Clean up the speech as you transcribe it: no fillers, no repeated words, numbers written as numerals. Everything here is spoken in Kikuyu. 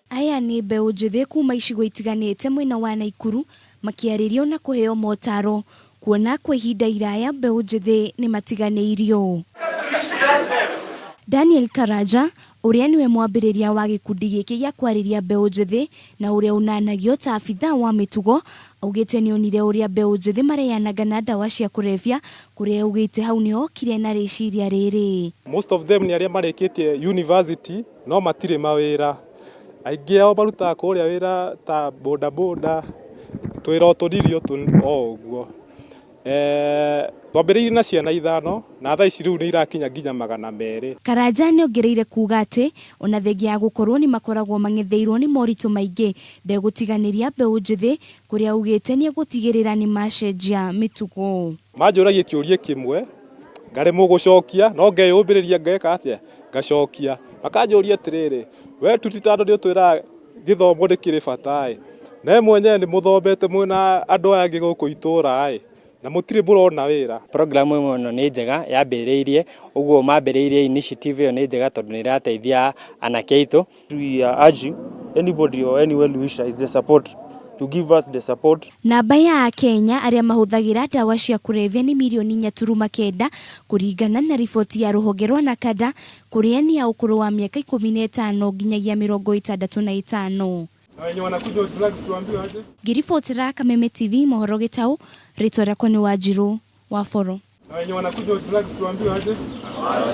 Aya ni Mbeu njithi kuuma icigo itiganite mwena wa Naikuru makiaririo na kuheo motaro kuona kwa ihinda iraya Mbeu njithi ni matiganeirio. Daniel Karanja uria niwe mwambiriria wa gikundi giki gya kwariria Mbeu njithi na uria unanagio ta abitha wa mitugo augite ni onire uria Mbeu njithi mareanaga na ndawa cia kurebia kuria augite hau ni okire na riciria riri. Most of them ni aria marekitie university no matire mawira. Aingi ao marutaga kuria wira ta boda twira otodirio oguo. Twambiririe na ciana 5 na thaa ici riu ni irakinya nginya 200. Karanja ni ongereire kuga ati ona thengia gukorwo ni makoragwo mangetheirwo ni moritu maingi ndegutiganiria Mbeu njithi kuria augite ni gutigirira ni macenjia mitugo. Manjuragie kiurie kimwe ngaremwo gucokia no ngeyumbiriria ngeka atia ngacokia makanjuria atiriri we tutitando ni utwira githomo ndikiri bata na mwenye ni muthomete mwina andu aya guku itura na mutire burona wira. Programu ĩno nĩ njega yambĩrĩirie ũguo mambĩrĩirie initiative ĩyo nĩ njega tondũ nĩ irateithia anake aitũ. We are urging anybody or any well wisher is the support to give us the support. Namba ya Kenya aria mahuthagira ndawa cia kurebia ni milioni 4.9 kuringana na riboti ya ruhonge rwa Nakada kuria ni ya ukuru wa miaka 15 nginyagia 65. Wenye wanakuja drugs tuambiwe aje. Giribotera Kameme TV mohoro gitau ritwa rakwa ni Wanjiru wa Boro. Wenye wanakuja drugs tuambiwe aje.